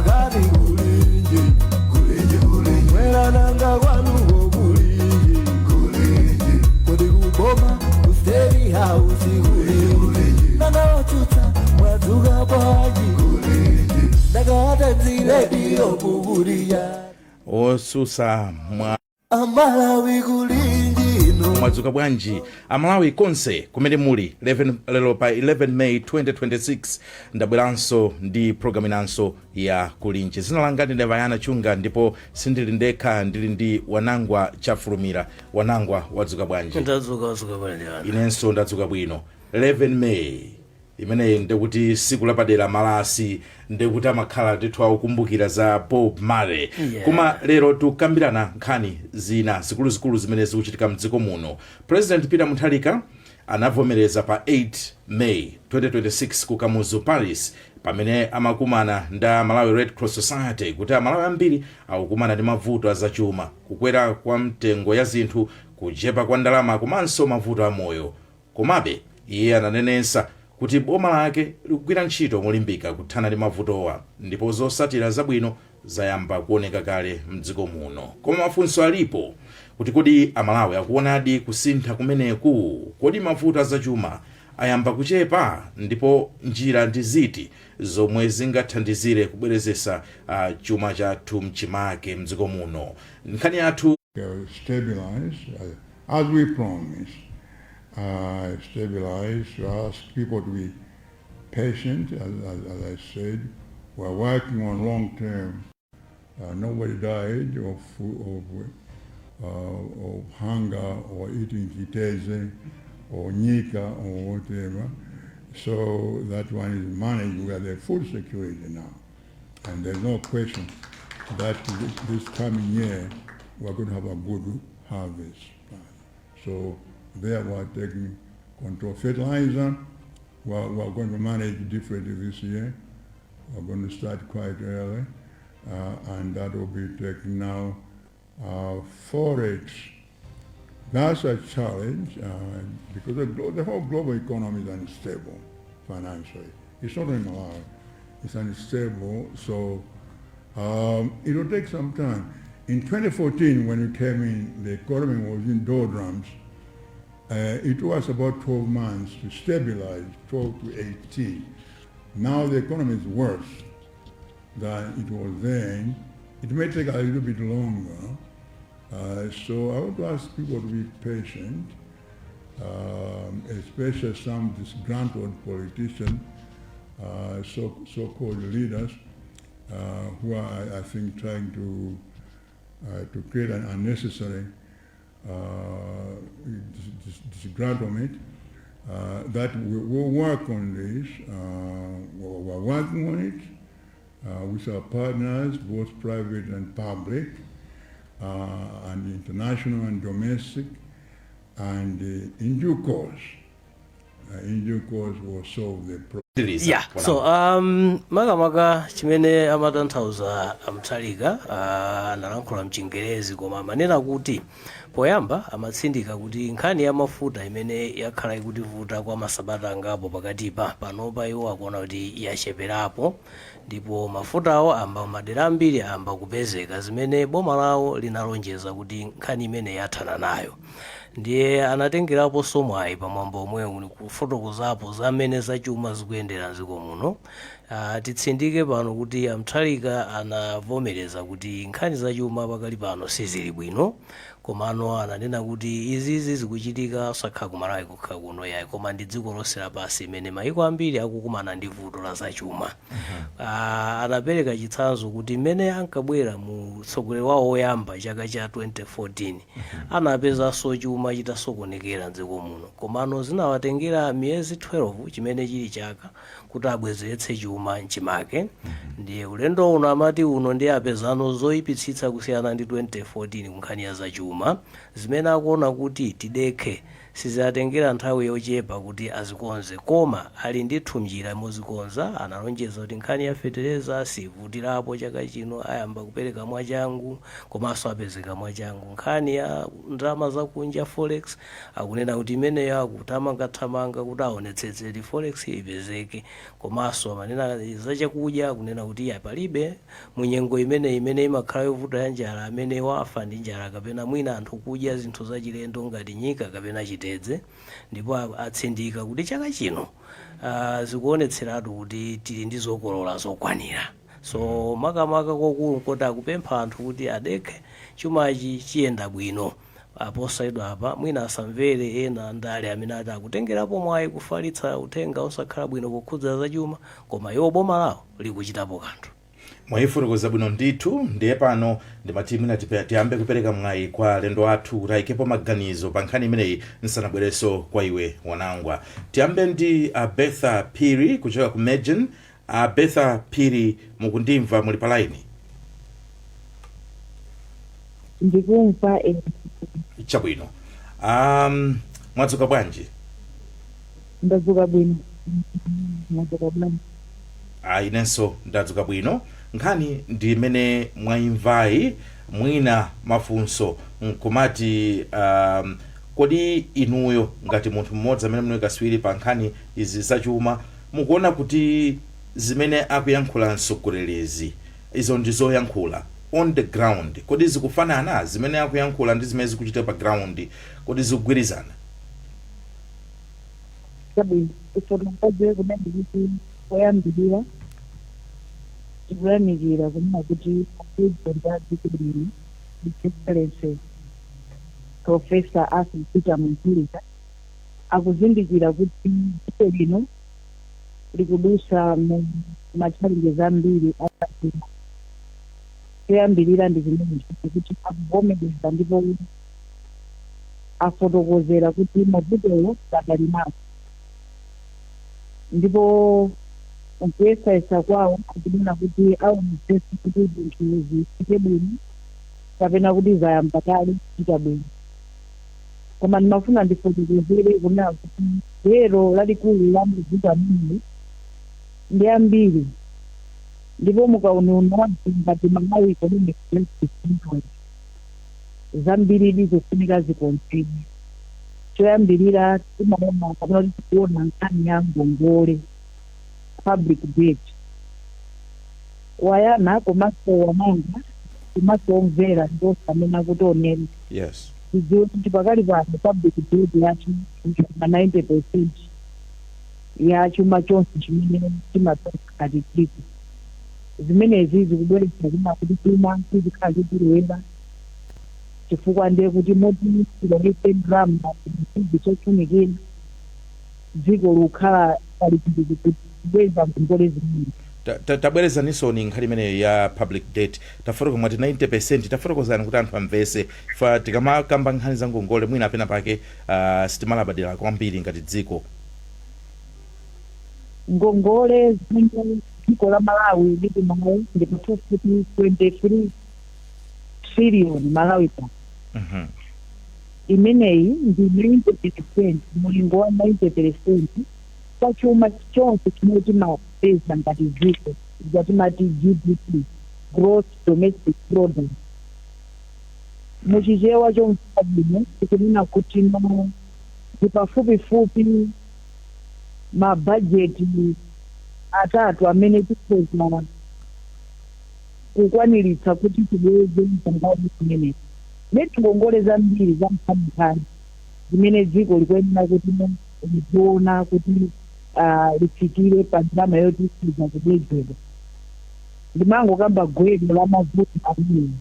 kani kulinji mwera nanga wanu kulinji kodi kuboma usteri hausi kulinji nana ochuta mwazuga bwaji nagawata ziredio kuburia osusa Amalawi kulinji no mwadzuka bwanji Amalawi konse kumene muli lero pa 11 May 2026 ndabweranso ndi programu inanso ya kulinji. Zina langa ndi Vayana Chunga ndipo sindili ndekha, ndili ndi Wanangwa Chafulumira. Wanangwa wadzuka bwanji? Ndadzuka bwanji. Inenso ndadzuka bwino. 11 May imene ndikuti siku lapadera malasi ndikuti amakhala ndithu akukumbukira za Bob Marley. Koma lero tukambirana nkhani zina zikuluzikulu zimene zikuchitika mdziko muno. President Peter Mutharika anavomereza pa 8 May 2026 ku Kamuzu Paris pamene amakumana nda Malawi Red Cross Society kuti Amalawi ambiri akukumana ndi mavuto azachuma, kukwera kwa mtengo ya zinthu, kuchepa kwa ndalama komanso mavuto a moyo. Komabe iye ananenesa kuti boma lake likugwira ntchito molimbika kuthana ndi mavutowa ndipo zosatira zabwino zayamba kuoneka kale mdziko muno. Koma mafunso alipo kuti kodi Amalawi akuonadi kusintha kumeneku, kodi mavuto azachuma ayamba kuchepa, ndipo njira ndi ziti zomwe zingathandizire kubwerezesa chuma chathu mchimake mdziko muno. Nkhani yathu stabilize as we promised. Stabilize, to ask people to be patient, as I said. We're working on long term. Nobody died of hunger or eating kiteze or nyika or whatever. So that one is managed. We have the food security now. And there's no question that this coming year we're going to have a good harvest. So there we're taking control. Fertilizer, we're going to manage differently this year. We're going to start quite early, and that will be taken now. Forex, that's a challenge because the whole global economy is unstable financially. It's not in Malawi, it's unstable, so it will take some time. In 2014, when we came in, the economy was in doldrums. It was about 12 months to stabilize, 12 to 18. Now the economy is worse than it was then. It may take a little bit longer. So I want to ask people to be patient, especially some disgruntled politicians, so-called leaders, who are, I think, trying to create an unnecessary disgruntlement. That we'll work on this. We're working on it with our partners, both private and public, and international and domestic. And in due course, we'll solve the problem. Yeah, so makamaka chimene amatanthauza Mutharika analankhula mchingerezi koma amanena kuti poyamba amatsindika kuti nkhani ya mafuta imene yakhala ikutivuta kwa masabata angapo pakatipa panopa iwo akuona kuti yacheperapo, ndipo mafutawo amba madera ambiri amba kupezeka zimene boma lawo linalonjeza kuti nkhani imene yathana nayo. Ndiye anatengerapo somwayi pamwambo omwe kufotokozapo zamene zachuma zikuyendera mdziko muno. Titsindike pano kuti Mutharika anavomereza kuti nkhani zachuma pakali pano sizili bwino, komano ananena kuti izizi zikuchitika sakha kumalawi kukha kuno yayi koma ndi dziko lonse lapansi imene maiko ambiri akukumana ndi vuto la zachuma. Anapereka chitsanzo kuti mmene ankabwera mu tsogoleri wawo woyamba chaka cha 2014 anapezanso chuma chitasokonekera mdziko muno, komano zinawatengera miyezi 12 chimene chili chaka kuti abwezeretse chuma mchimake. Ndiye ulendo uno amati uno ndi apezano zoyipitsitsa kusiyana ndi 2014 kunkhani ya zachuma zimene akuona kuti tidekhe sizatengera nthawi yochepa kuti azikonze, koma ali ndi thumjira mozikonza. Analonjeza kuti nkhani ya fetereza sivutirapo chaka chino, ayamba kupereka mwachangu komanso apezeka mwachangu. Nkhani ya ndalama zakunja forex akunena kuti imeneyo akuthamangathamanga kuti aonetsetse kuti forex ipezeke, komanso amanena zachakudya akunena kuti palibe munyengo imene imakhala yovuta ya njala amene wafa ndi njala kapena mwina anthu kudya zinthu zachilendo ngati nyika kapena chitedze. Ndipo atsindika kuti chaka chino zikuonetseratu kuti tili ndi zokolola zokwanira. So makamaka kokulu nkoti akupempha anthu kuti adekhe chumachi chiyenda bwino. Aposaidwa apa mwina asamvere ena ndale amene ati akutengerapo mwayi kufalitsa uthenga osakhala bwino kukhudza zachuma, koma iwo boma lawo likuchitapo kanthu. Mwayifotokoza bwino ndithu. Ndiye pano ndimati mwina tiyambe kupereka mwayi kwa alendo athu kuti ayikepo maganizo pa nkhani imeneyi nsanabwereso kwa iwe wanangwa. Tiyambe ndi Betha Phiri kuchoka ku Magen. Betha Phiri, mukundimva muli pa line? Ndikumva. Chabwino. Mwadzuka bwanji? Ndadzuka bwino. Ndadzuka bwino. Inenso ndadzuka bwino. Nkhani ndi imene mwayimvayi, mwina mafunso nkumati kodi inuyo ngati munthu mmodzi amene muli kaswiri pa nkhani izi zachuma, mukuona kuti zimene akuyankhula msogolelezi izo ndi zoyankhula on the ground, kodi zikufanana zimene akuyankhula ndi zimene zikuchitika pa ground, kodi zikugwirizana? Chabwino, ifotokoze kumene kuti oyambirira tikuyamikira kunena kuti president a dziko lino Excellency Professor Arthur Peter Mutharika akuzindikira kuti dziko lino likudusa machallenges ambiri akasima. Kuyambirira ndi zimene kuti akuvomereza ndipo afotokozera kuti mavutowo adali nawo, ndipo ukuyesayesa kwawo akunena kuti aonetsetse kuti zinthu zifike bwino kapena kuti zayamba kale kuchita bwino. Koma ndimafuna ndifotokozere kunena kuti lero lalikulu la mavuto ameneyi ndi ambiri, ndipo mukaona ngati Malawi economic crisis zambiri ndizofunika zikonzedwe. Choyambirira timaona kapena kuti tikuona nkhani ya ngongole, public debt, wayana komanso wamanga komanso omvera ndosamena kuti onene. Yes. Tidziwe kuti pakali pano public debt yacho ma 90% ya chuma chonse chimene chimatoka kati tripu. Zimenezi zikubweretsa kuna kuti chuma chizikhala chitulowera chifukwa ndiye kuti moti tilowese ndalama chinthu chofunikira dziko likukhala pali kuti kubweza ngongole zimene. Tabwerezanisoni nkhani imeneyo ya public debt. Tafotokoza mwati 90%. Tafotokozani kuti anthu amvese fa tikamakamba nkhani za ngongole mwina apena pake sitimalabadira kwambiri ngati dziko. Ngongole zimene dziko la Malawi lili nayo ndi pafupi 23 trillion Malawi pano. Imeneyi ndi 90%, mulingo wa 90% kwa chuma chonse chimene timapeza ngati dziko, timati GDP, gross domestic product. Muchichewa chomfabwino tikunena kuti ndi pafupifupi mabhajeti atatu amene tikhoza kukwaniritsa kuti tibweze mtandaoni kumeneyi. Ngongole zambiri za mkhamikani zimene dziko likuyenera kuti liziona kuti lifikire pa ndalama yoti siza kubwezera. Ndimangokamba gwero la mavuto ameneyi.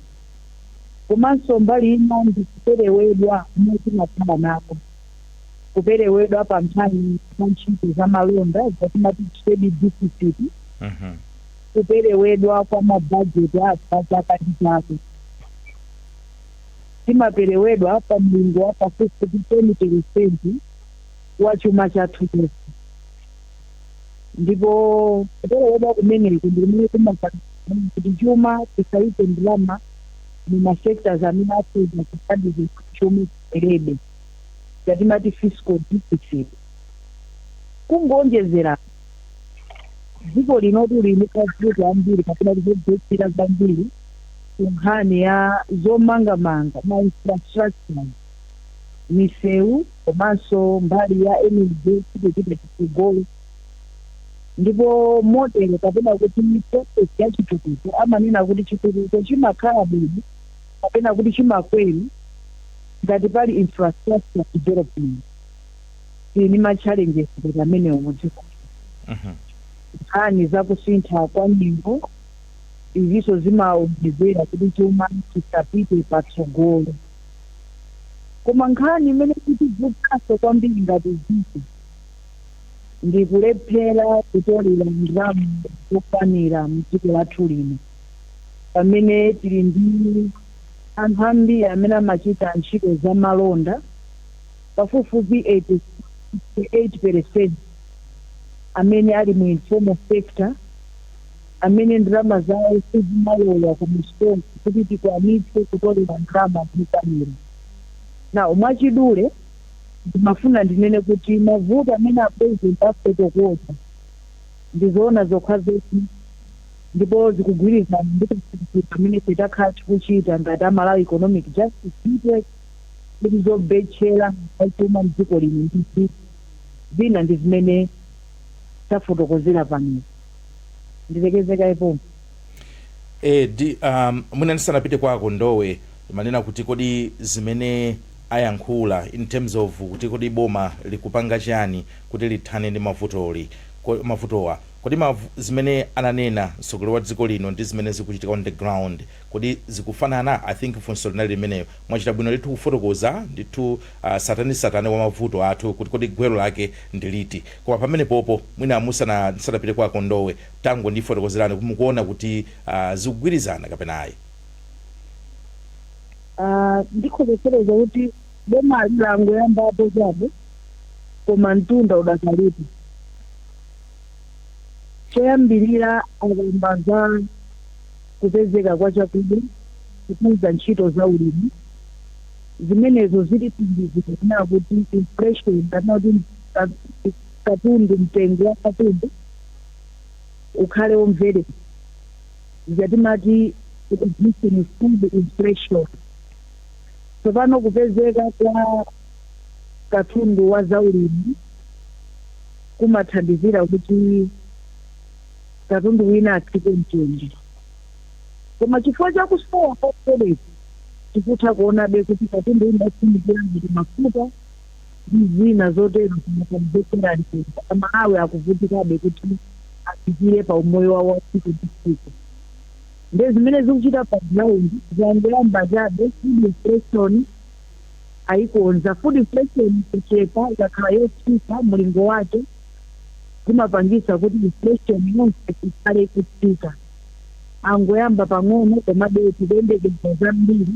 Komanso mbali ina ndi kuperewedwa kumene timakhala nako, kuperewedwa pa nkhani za ntchito za malonda zatimati trade deficit, kuperewedwa kwa mabhajeti athu chaka ndi chaka. Timaperewedwa pa mlingo wa pafupi 10% wa chuma chathu chonse. Ndipo kuperewedwa kumeneku ndi kumene timakhala kuti chuma tisaike ndalama mu masekta amene akhoza kuthandiza chuma chiperebe. yatimati fiscal deficit. Kungonjezera dziko linoti lili kavuto ambiri kapena lizobetsera zambiri kunkhani ya zomangamanga ma infrastructure, misewu komanso mbali ya energy kuti chigolo, ndipo modelo kapena kuti process ya chitukuko amanena kuti chitukuko chimakhala bwino kapena kuti chimakwera ngati pali infrastructure development. Ni ma challenges kuti amene mudziko nkhani zakusintha kwa nyengo iziso zimaonjezera kuti chuma chisapite patsogolo. Koma nkhani imene kuti zikaso kwambiri ngati zisi ndi kulephera kutolera ndalama zokwanira mdziko lathu lino, pamene tili ndi anthu ambiri amene amachita ntchito za malonda, pafupifupi 88% amene ali mu informal sector, amene ndalama zawo sizimalowa ku misongo kuti tikwanitse kutolera ndalama zokwanira. Na mwachidule ndimafuna ndinene kuti mavuto amene apresident afotokoza ndizoona zokha zoti, ndipo zikugwirizana ndi pamene titakhala tikuchita ngati Malawi Economic Justice Network kuti zobetchera achuma mdziko lino ndi zina ndi zimene tafotokozera pano. Ndilekezeka ipo. Mwina ndisanapite kwako Ndowe, manena kuti kodi zimene ayankhula in terms of kuti kodi boma likupanga chani kuti lithane ndi mavutowa, kodi zimene ananena mtsogoleri wa dziko lino ndi zimene zikuchitika on the ground kodi zikufanana? I think funso linali limeneyo. Mwachita bwino litu kufotokoza ndithu satani wa mavuto athu kuti kodi gwero lake ndi liti, koma pamene popo mwina musanapite kwako Ndowe tango ndifotokozerani mukuona kuti zikugwirizana kapena ayi. Ndikhozekereza kuti boma lango yambapo chabe koma mtunda udakalipo. Choyambirira akamba za kupezeka kwa chakudya, kukuza ntchito za ulimi, zimenezo zili tindizikana kuti inflation kana kuti katundu, mtengo wa katundu ukhale womvere, zatimati existing food inflation. Tsopano kupezeka kwa katundu wa zaulimi kumathandizira kuti katundu wina akhale mtengo. Koma chifukwa chakusowa kwa credit tikutha kuonabe kuti katundu wina afunikira ngati mafuta ndi zina zotero kumapambekera alipo. Amalawi akuvutikabe kuti afikire pa umoyo wawo wa tsiku ndi tsiku. Ndi zimene zikuchita pa ground ziyambiramba chabe food inflation ayikonza. Food inflation kuchepa ikakhala yotsika mulingo wake kumapangisa kuti inflation yonse ikhale kutsika. Angoyamba pang'ono komabe tidendekeza zambiri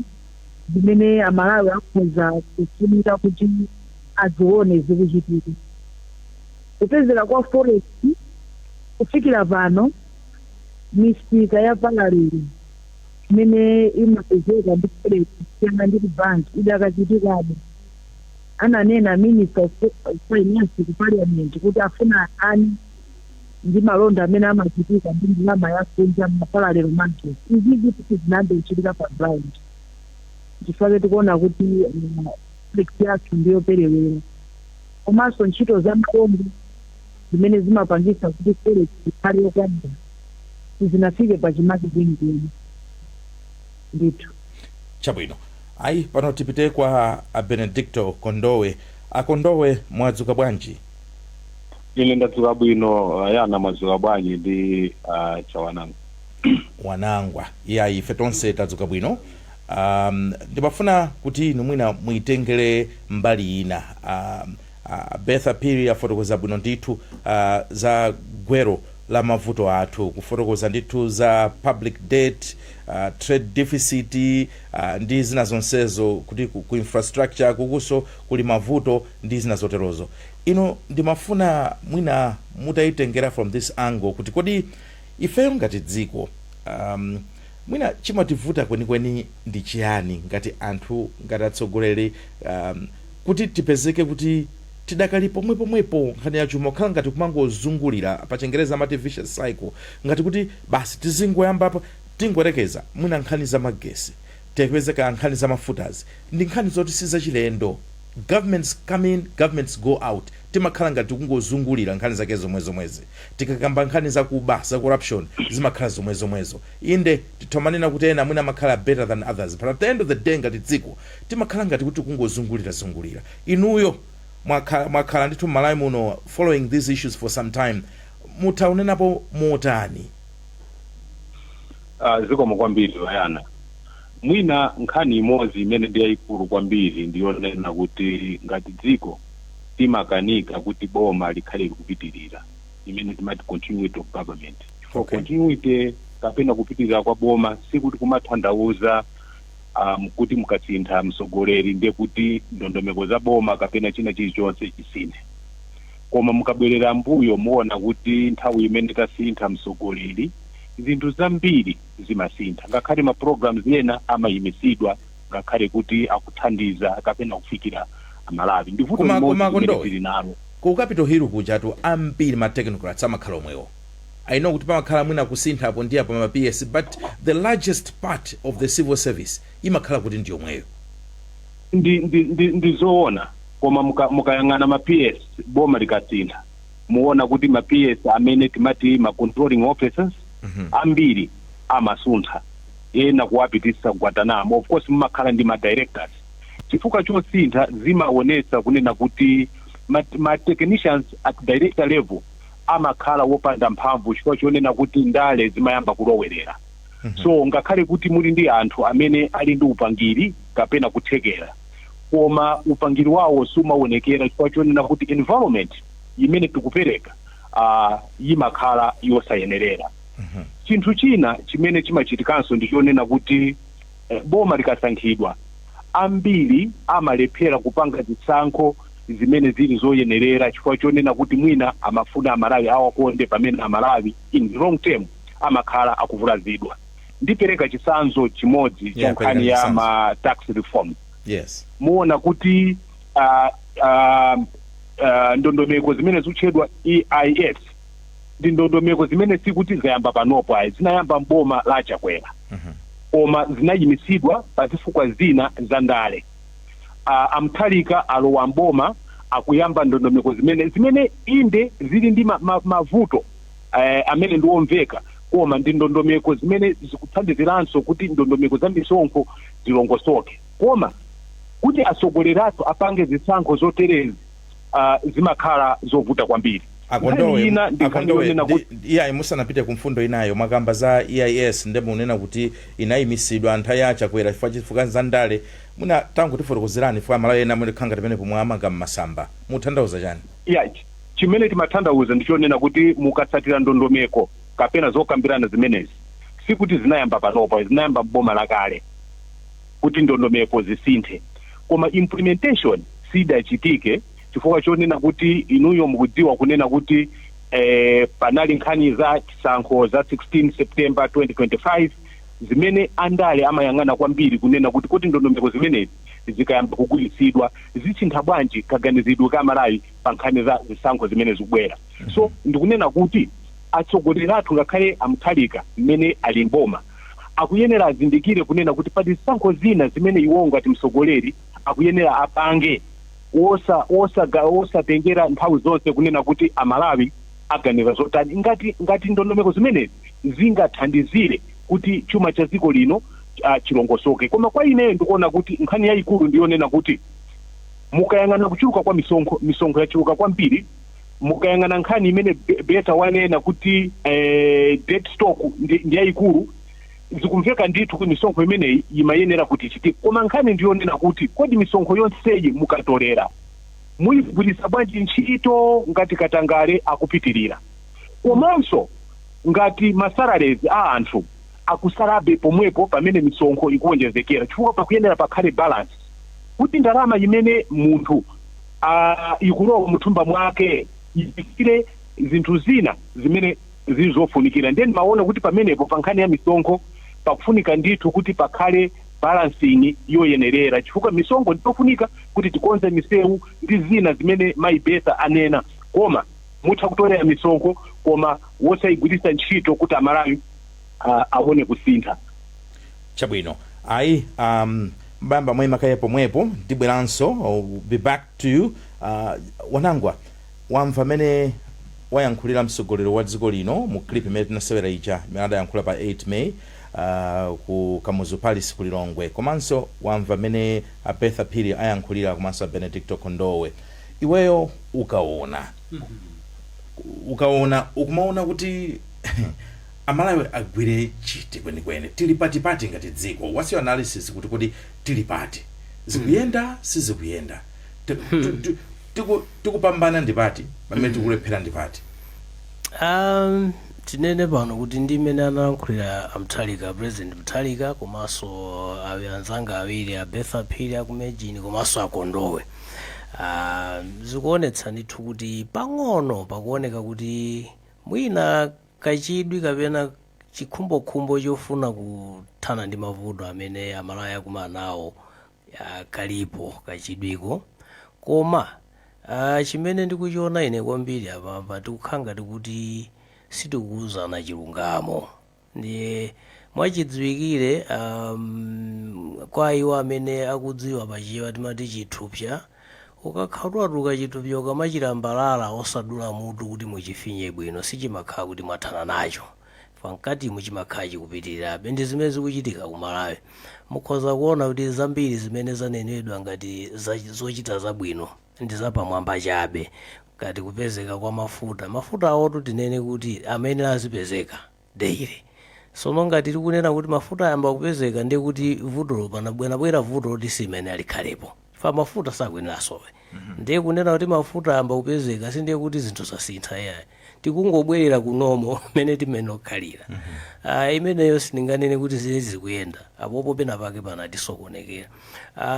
zimene Amalawi akhoza kufunika kuti azione zikuchitika. Kupezera kwa forex kufikira pano misika ya palalero imene imapezeka ndi forex kusiyana ndi banki idakachitikabe. Ananena Minister of Finance ku Parliament kuti afuna ani ndi malonda amene amachitika ndi ndalama yakunja mapalalero market. Izi kuti zinambe kuchitika pa ground. Chifukwa tikuona kuti forex yathu ndiyo perewera. Komanso ntchito za makombo zimene zimapangisa kuti forex ikhale yokwanira zinafike pa chimake chenicheni ndithu. Chabwino. Ayi pano tipite kwa Benedicto Kondowe. Akondowe mwadzuka bwanji? Ine ndadzuka bwino. Yana mwadzuka bwanji ndi chawananga wanangwa iya ife tonse tadzuka bwino. Ndimafuna kuti inu mwina muitengere mbali ina. Betha Phiri afotokoza bwino ndithu za gwero la mavuto athu, kufotokoza ndithu za public debt, trade deficit, ndi zina zonsezo kuti ku infrastructure kukuso kuli mavuto ndi zina zoterozo. Ino ndimafuna mwina mutaitengera from this angle kuti kodi ifeyo ngati dziko mwina chimativuta kwenikweni ndi chiyani ngati anthu ngati atsogoleri kuti tipezeke kuti tidakali pomwepo nkhani ya chuma khala ngati kumangozungulira pa Chingereza amati vicious cycle, ngati kuti basi tizingoyambapo tingorekeza mwina nkhani za magesi tekupezeka nkhani za mafutazi ndi nkhani zoti sizachilendo. Governments come in, governments go out. Timakhala ngati kungozungulira nkhani zake zomwezomwezi. Tikakamba nkhani za kuba za corruption zimakhala zomwezomwezo. Inde titomanena kuti ena mwina makhala better than others, but at the end of the day ngati dziko timakhala ngati kuti kungozungulira. Inuyo mwakhala ndithu Malawi muno following these issues for some time, mutaunenapo motani? Zikomo kwambiri Ayana. Mwina nkhani imodzi imene ndi yayikulu kwambiri ndiyonena kuti ngati dziko timakanika kuti boma likhale likupitirira, imene timati continuity of government. Okay. Continuity kapena kupitirira kwa boma sikuti kumatanthauza kuti mukasintha mtsogoleri ndiye kuti ndondomeko za boma kapena china chilichonse chisinthe. Koma mukabwerera mbuyo muona kuti nthawi imene tasintha mtsogoleri zinthu zambiri zimasintha, ngakhale ma programs ena amayimitsidwa ngakhale kuti akuthandiza kapena kufikira Malawi. Ndivuto limodzi nalo ku Capitol Hill kujatu ambiri ma technocrats amakhala omwewo. I know kuti pamakhala mwina kusintha apo ndi apo ma PS, but the largest part of the civil service imakhala kuti ndi omweyo. Ndizoona, koma mukayang'ana ma PS boma likasintha muona kuti ma PS amene timati ma controlling officers ambiri amasuntha ena kuwapitisa Guantanamo. Of course mumakhala ndi ma directors. Chifukwa chosintha zimaonesa kunena kuti ma technicians at director level amakhala wopanda mphamvu chifukwa chonena kuti ndale zimayamba kulowerera. So ngakhale kuti muli ndi anthu amene ali ndi upangiri kapena kuthekera, koma upangiri wawo sumaonekera chifukwa chonena kuti environment imene tikupereka yimakhala yosayenerera. Chinthu china chimene chimachitikanso ndichonena kuti boma likasankhidwa ambiri amalephera kupanga zisankho zimene zili zoyenerera chifukwa chonena kuti mwina amafuna Amalawi awakonde pamene Amalawi in the long term amakhala akuvulazidwa. Ndipereka chisanzo chimodzi cha nkhani ya ma tax reform. Yes. Muona kuti ndondomeko zimene zutchedwa EIS ndi ndondomeko zimene sikuti zayamba panopo ayi, zinayamba mboma la Chakwera. Koma zinayimitsidwa pa zifukwa zina za ndale. Amthalika alowa mboma akuyamba ndondomeko zimene inde zili ndi mavuto amene ndiwomveka, koma ndi ndondomeko zimene zikuthandiziranso kuti ndondomeko za misonkho zilongosoke. Koma kuti asogoleratu apange zisankho zoterezi zimakhala zovuta kwambiri. Akondowe musanapite kumfundo inayo makamba za EIS ndemo unena kuti inayimitsidwa anthu ya Chakwera chifukwa za ndale. Muna tangu tifotokozerani fwa Malawi ena mwene khanga timene pomwe amagamba masamba. Mutanthauza chani? Chimene timatanthauza ndichonena kuti mukatsatira ndondomeko kapena zokambirana zimenezi sikuti zinayamba panopo, zinayamba boma lakale kuti ndondomeko zisinthe, koma implementation sidachitike chifukwa chonena kuti inuyo mukudziwa kunena kuti panali nkhani za chisankho za 16 September 2025 zimene andale amayang'ana kwambiri kunena kuti ndondomeko zimenezi zikayamba kugwiritsidwa zisintha bwanji kaganizidwe ka Malawi pa nkhani za zisankho zimene zikubwera. So ndikunena kuti atsogoleratu ngakhale amthalika mmene ali mboma akuyenera azindikire kunena kuti pali zisankho zina zimene iwo ngati mtsogoleri akuyenera apange osatengera nthawi zonse kunena kuti Amalawi aganiza zotani ngati ndondomeko zimenezi zingathandizire kuti chuma cha dziko lino chilongosoke. Koma kwa ine ndikuona kuti nkhani yayikulu ndiyonena kuti mukayang'ana kuchuluka kwa misonkho yachuluka kwambiri, mukayang'ana nkhani imene beta wanena kuti debt stock ndi yayikulu, zikumveka ndithu kuti misonkho imeneyi imayenera kuti ichitike. Koma nkhani ndiyonena kuti kodi misonkho yonseyi mukatolera muyigwiritsa bwanji ntchito ngati Katangale akupitirira, komanso ngati masalaries a anthu akusalabe pomwepo pamene misonkho ikuwonjezekera, chifukwa pakuyenera pakhale balance kuti ndalama imene munthu ikulowa muthumba mwake ifikire zinthu zina zimene zili zofunikira. Then maona kuti pamenepo pa nkhani ya misonkho pakufunika ndithu kuti pakhale balancing yoyenerera chifukwa misonkho ndiofunika kuti tikonze misewu ndi zina zimene maibesa anena, koma mutha kutolera misonkho koma wosayigwiritsa ntchito kuti amalawi aone kusintha. Chabwino ayi mbamba mwe makaya pomwepo ndibweranso. I'll be back to you. Wanangwa wamva mene wayankhulira mtsogoleri wa dziko lino mu clip imene tinasewera ija imene adayankhula pa 8 May ku Kamuzu Palace ku Lilongwe, komanso wamva mene Bertha Phiri ayankhulira komanso Benedicto Kondowe. Iweyo ukaona ukumaona kuti amalawi agwire chiti kwenikweni, tili patipati ngati dziko. What's your analysis kuti tili pati, zikuyenda sizikuyenda, tikupambana ndipati pamene tikulephera ndipati? Tinene pano kuti ndi mmene anayankhulira Mutharika, President Mutharika, komanso anzanga awiri Bertha Phiri akumejini komanso Kondowe, zikuonetsa ndithu kuti pang'ono pakuoneka kuti mwina kachidwi kapena chikhumbokhumbo chofuna kuthana ndi mavuto amene amalawi akumana nawo kalipo kachidwiko. Koma chimene ndikuchiona ine kwambiri apapa tikukhala ngati kuti sitikuwuzana chilungamo. Ndiye mwachidziwikire kwa iwo amene akudziwa pachiwa timati chithupsa, ukakhalwatuka chithupsa ukamachilambalala osadula mutu kuti muchifinye bwino sichimakhala kuti mwathana nacho, pankati muchimakhala chikupitirirabe. Ndi zimene zikuchitika ku Malawi. Mukhoza kuona kuti zambiri zimene zanenedwa ngati zochita zabwino ndi zapamwamba chabe, ngati kupezeka kwa mafuta awotu tinene kuti amene azipezeka daily. Sono ngati tikunena kuti mafuta ayamba kupezeka ndiye kuti vutolo panabwera vutolo kuti simene alikhalepo, mafuta sakwenera sowe. Ndiye kunena kuti mafuta ayamba kupezeka sindiye kuti zinthu zasintha yayi, tikungobwerera kunomo mene timene okhalira. Imeneyo sindinganene kuti zikuyenda apopo pena pake panatisokonekera.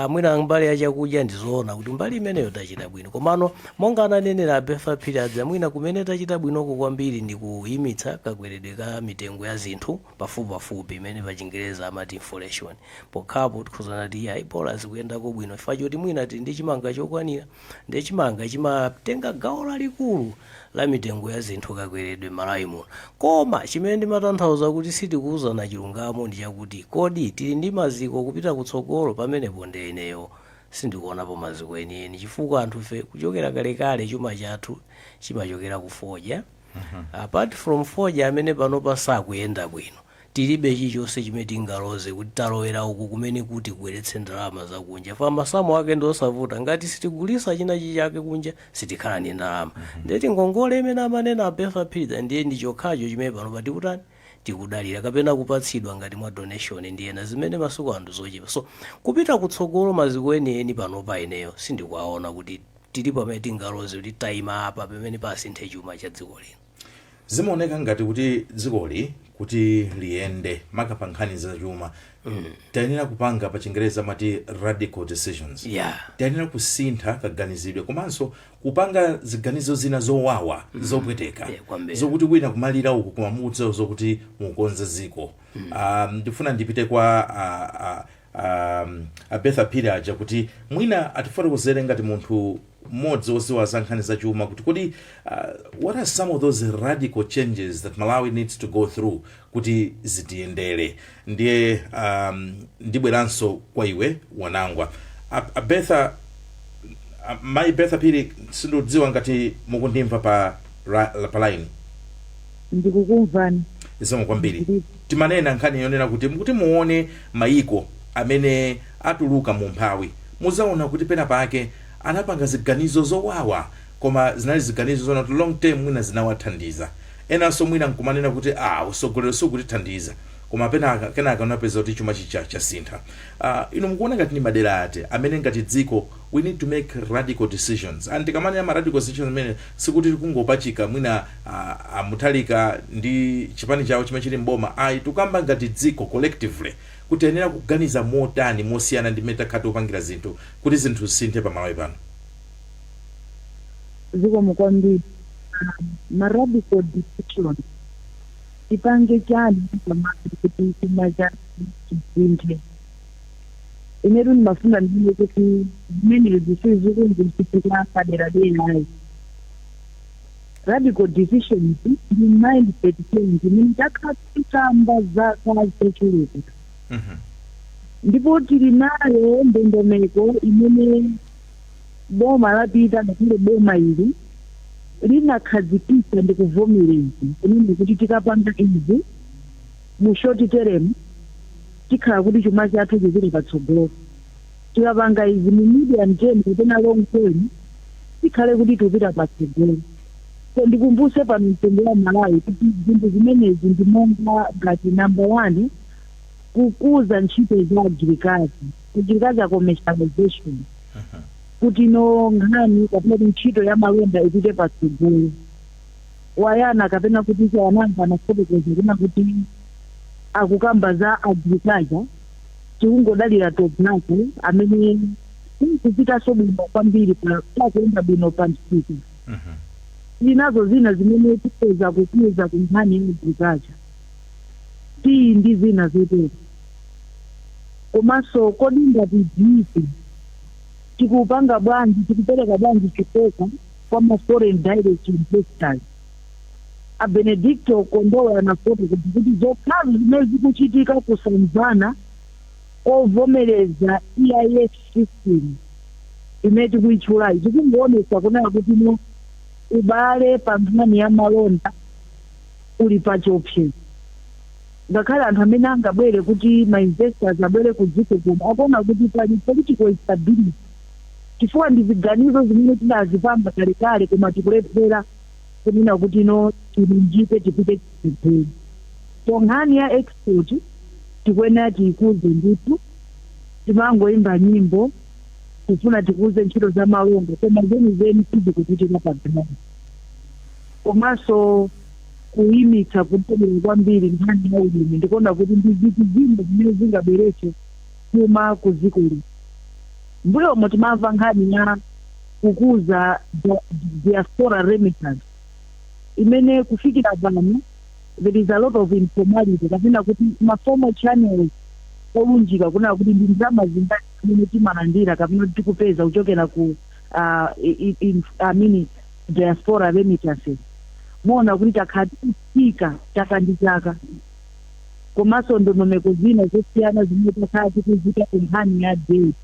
Mwina mbali ya chakudya ndizoona kuti mbali imeneyo tachita bwino, komano monga ananenera Bertha Phiri adza mwina kumene tachita bwinoko kwambiri ndi kuyimitsa kakweredwe ka mitengo ya zinthu pafupi imene pa Chingereza amati inflation. Pokhapo tikhuzana kuti ayi bola zikuyendako bwino chifukwa choti mwina tili ndi chimanga chokwanira, ndiye chimanga chimatenga gawo lalikulu la mitengo ya zinthu kakweredwe Malawi muno. Koma chimene ndimatanthauza kuti sitikuwuzana chilungamo ndi chakuti kodi tili ndi maziko kupita kutsogolo pamenepo. Ndi ineyo sindikuonapo maziko enieni chifukwa anthu fe kuchokera kalekale chuma chathu chimachokera ku foja. Apart from foja amene panopa sakuyenda bwino, tilibe chilichonse chimene tingaloze kuti talowera uku kumene kuti kubweretse ndalama zakunja. Masamu ake ndi osavuta, ngati sitigulisa china chake kunja sitikhala ndi ndalama. Ndeti ngongole imene amanena Bertha Phiri ndiye ndi chokhacho chimene panopa tikutani tikudalira kapena kupatsidwa ngati mwa donation ndi ena zimene masuku anthu zochepa. So kupita kutsogolo maziko enieni panopa ineyo sindikuwaona kuti tili pamene tingaloze kuti tayima apa pamene pasinthe chuma cha dziko lino. Zimaoneka ngati kuti dzikoli kuti liyende makapa nkhani za chuma tayenera kupanga pa Chingereza mati radical decisions. Tayenera kusintha kaganizidwe komanso kupanga ziganizo zina zowawa zopweteka zokuti wina kumalira uku kumamutsa zokuti mukonza ziko. Ndifuna ndipite kwa Bertha Phiri aja kuti mwina atifotokozere ngati munthu mmodzi woziwa za nkhani za chuma kuti kodi what are some of those radical changes that Malawi needs to go through kuti zitiyendere. Ndiye ndibweranso kwa iwe Wanangwa. Bertha Phiri sindidziwa ngati mukundimva pa line. Ndikukumvani. Isomo kwambiri. Timanena nkhani yonena kuti mukuti muone maiko amene atuluka mu mphawi muzaona kuti pena pake anapanga ziganizo zowawa koma zinali ziganizo zona long term mwina zinawathandiza. Enanso mwina nkumanena kuti usogolero sukutithandiza koma pena kenaka unapeza kuti chuma cha sintha. Ino mukuona ngati ni madera ate amene ngati dziko we need to make radical decisions. And tikamanya ma radical decisions amene sikuti kungopachika mwina Mutharika ndi chipani chawo chimene chili mboma tukamba ngati dziko collectively kuti enera kuganiza motani mosiyana ndi metakhato upangira zinthu kuti zinthu sinthe pa Malawi pano. Ziko mukwambiri ma radical decisions ipange chani kuti chuma cha chinthe inetu ndimafuna ndiye kuti zimene zisizikunzichitika padera ayi radical decisions ndi mindset change imene takatamba zaka zochuluka ndipo tili nayo ndondomeko imene boma lapita ngakhale boma ili linakhazikitsa ndi kuvomereza imene kuti tikapanga izi mu short term tikhala kuti chuma chathu chipite patsogolo, tikapanga izi mu medium term kapena long term tikhale kuti tupita patsogolo. So ndikumbuse pano mtengo wa Malawi kuti zinthu zimenezi ndi monga ngati number 1 kukuza ntchito za agriculture commercialization kuti no nkhani kapena ntchito ya malonda ipite patsogolo. Wayana kapena kuti wananga anafotokoza kuna kuti akukamba za agriculture tikungodalira toplako amene kupita sobwino kwambiri pakuenda bwino pa msiku. Inazo zina zimene tipeza kukuza kunkhani ya agriculture ndi zina zotero. Komanso kodi ngati dzipi tikupanga bwanji tikupereka bwanji chifukwa kwa ma foreign direct investors. A Benedicto Kondowa anafotokoza kuti zokhazi zimene zikuchitika kusanzana ovomereza EIS system imene tikuitchulayi tikungoonesa kunena kuti no ubale pa nkhani ya malonda uli pa chiopsezo. Ngakhale anthu amene angabwere kuti ma-investors abwere ku dziko koma akuona kuti pali political instability chifukwa ndi ziganizo zimene tinazipamba kalekale koma tikulephera kunena kuti no tilunjike tipite chigulu. So nkhani ya export tikuyenera tiyikuze ndithu, timangoimba nyimbo kufuna tikuze ntchito za malonda koma zenizeni tizikuchitika padzimani. Komanso kuyimitsa kutemera kwambiri nkhani ya ulimi ndikuona kuti ndi zinthu zina zimene zingabweretse chuma ku dziko lino. Mbuyomo timamva nkhani ya kukuza diaspora remittance imene kufikira pano there is a lot of informality kapena kuti ma-formal channels olunjika kunena kuti ndi ndalama zingati zimene timalandira kapena tikupeza kuchokera ku diaspora remittances. Muona kuti takhatika chaka ndi chaka komanso ndondomeko zina zosiyana zimene takhala tikuzita ku nkhani ya debt.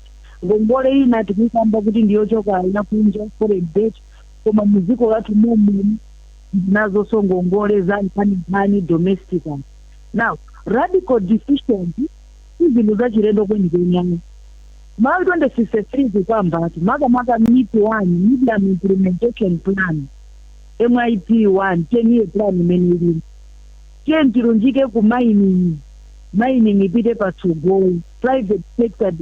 Ngongole ina tikuyikamba kuti ndiyochoka inakunja foreign debt koma muziko lathu momwe nazo ngongole za nkhani domestic. Now radical decisions izinthu zachilendo kwenikweni. Malawi 2063 zikambati makamaka MIP1 medium implementation plan MIP1 10-year plan imene ilimo tiye tilunjike ku mining ipite patsogolo, private sector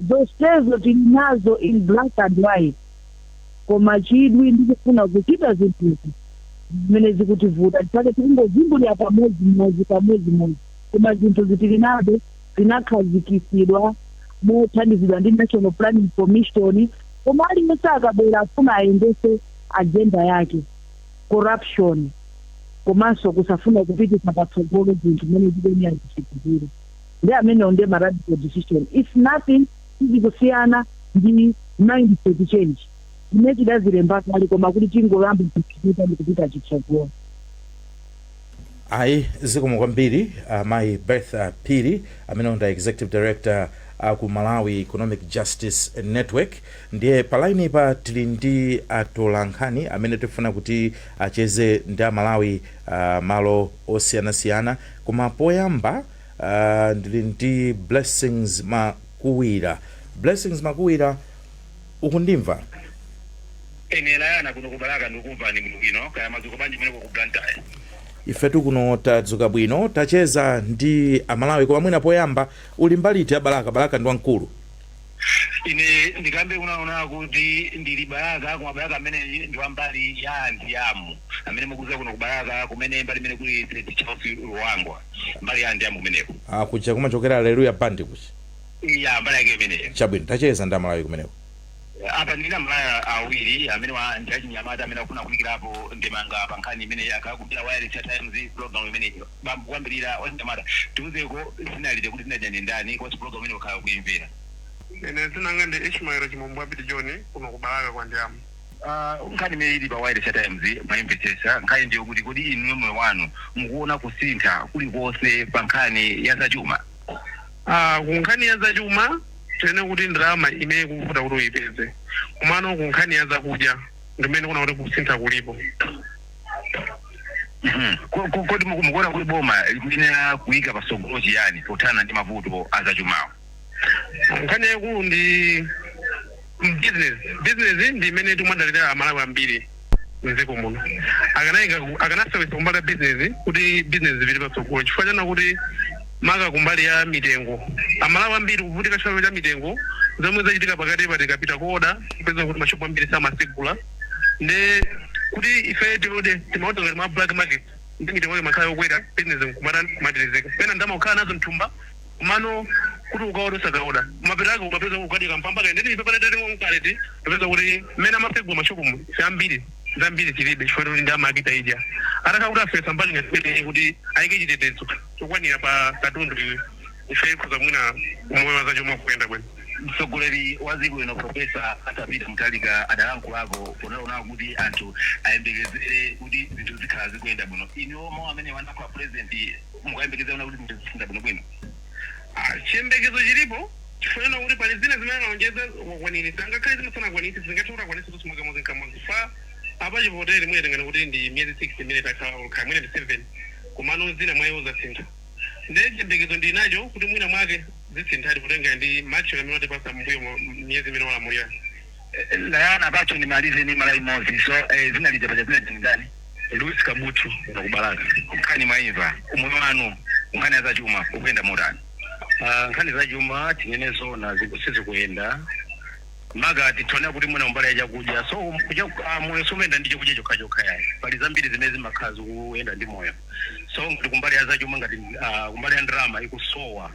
zonsezo tili nazo in black and white koma chidwi ndikufuna kuchita zinthu zimene zikutivuta chifukwa tikungozimbulira pamodzi koma zinthu zitili nazo zinakhazikitsidwa mothandizidwa ndi National Planning Commission koma aliyense akabwera afuna ayendese agenda yake. Corruption komanso kusafuna kupitisa patsogolo zinthu zimene zikuyenera zichitikire ndi amene onde ma radical decision. If nothing izikusiyana ndi mindset change imene tidazilemba kale koma kuti tingolamba kuchita ndi kupita chitsogolo. Ayi zikomo kwambiri Mayi Bertha Phiri amene onda executive director ku Malawi Economic Justice Network. Ndiye palaini pa tili ndi atolankhani amene tifuna kuti acheze ndi Malawi malo osiyanasiyana koma poyamba ndili ndi Blessings Makuwira. Blessings Makuwira, ukundimva? Enela kuno kubalaka ndikumva ni bwino kaya mazuko banji mene ku Blantyre. Ifetu kuno tadzuka bwino tacheza ndi Amalawi koma mwina poyamba uli mbaliti ya Balaka ndi wankulu. Ine ndikambe unaona kuti ndili Balaka koma Balaka amene ndi wambali ya Andiamu amene mukuza kuno kubalaka kumene mbali mene kuli Chelsea Ruangwa mbali ya Andiamu kumeneko. Kuja kumachokera Hallelujah Band kuchi. Ya mbali yake imeneyo. Chabwino tacheza ndi Amalawi kumeneko. Apa ndina Malaya awiri amene wa ndachi nyamata amene akufuna kulikirapo ndemanga pankhani imene akakupira wireless times program imene bambu kwambirira wanyamata tiuzeko sinalide kuti ndajani ndani kwa program imene ukhala kuimvera. Nene zinanga ndi Ishmael Chimombo John kuno kubalaka kwa ndiamu. Nkhani meili pa Wireless Times mayimvetsetsa nkhani ndiyo kuti kodi inu moyo wanu mukuona kusintha kulikonse pa nkhani ya zachuma. Kunkhani ya zachuma tene kuti ndrama imene kuvuta kuti uyipeze. Kumano kunkhani ya zakudya ndimene kuna kuti kusintha kulipo. Kodi mukuona kuti boma likuyenera kuyika patsogolo chiyani pothana ndi mavuto a zachumawo? Nkhani yakulu ndi business ndi imene timadalira amalawi ambiri mdziko muno. Akanasewetsa kumbali ya business kuti business zipite patsogolo chifukwa chana kuti maka kumbali ya mitengo amalawi ambiri kuvutika chifukwa cha mitengo zomwe zachitika pakati pa tikapita koda kupeza kuti mashopu ambiri samasegula nde kuti ife timaona ngati ma black market ndi mitengo makhala yokwera business kumatizeka pena ndama kukhala nazo mthumba kumano kuti ukaoda usakaoda mapetaka umapeza kukatika mpambaka ndeni ife panatati mkaleti tapeza kuti mmene amasegula mashopu mu ife zambiri tilibe chifukwa kuti ndi amakita ija ataka kuti afesa mbali ngati kuti ayike chitetezo chokwanira pa katundu ife kuza mwina umoyo wa zachuma kuyenda bwino. Mtsogoleri wa dziko lino Profesa Arthur Mutharika adalankhulako ponaona kuti anthu ayembekezere kuti zinthu zikhala zikuyenda bwino. Inu omwe amene wanakhala president mukayembekezera kuti zinthu zikuyenda bwino. Chiyembekezo chilipo chifukwa kuti pali zina zimene anaonjeza wakwanitsa ngakhale zimasana kwanitsa zingatha kwanitsa kusimaka mozi kamozi fa apa chipoteri mwene tengana kuti ndi miyezi 6 imene takhala ukhala mwene ndi 7 kumano zina mwayo zasintha nde chiyembekezo ndi nacho kuti mwina mwake zisinthadi kutenga ndi macho amene watipasa mbuyo miyezi imene walamulira. Layana abacho nimalize ni mara imozi so zina lijapaja zina jindani Louis Kabutu kubalaka nkhani maiva umoyo wanu nkhani za chuma ukuyenda motani? Nkhani za chuma tinene zona sizikuyenda maga titona kuti mwana mbala ya kudya so kudya moyo somenda ndicho kudya chokha yayi pali zambiri zimene zimakhazi kuyenda ndi moyo so ngati kumbali ya za chuma ngati kumbali ya ndrama ikusowa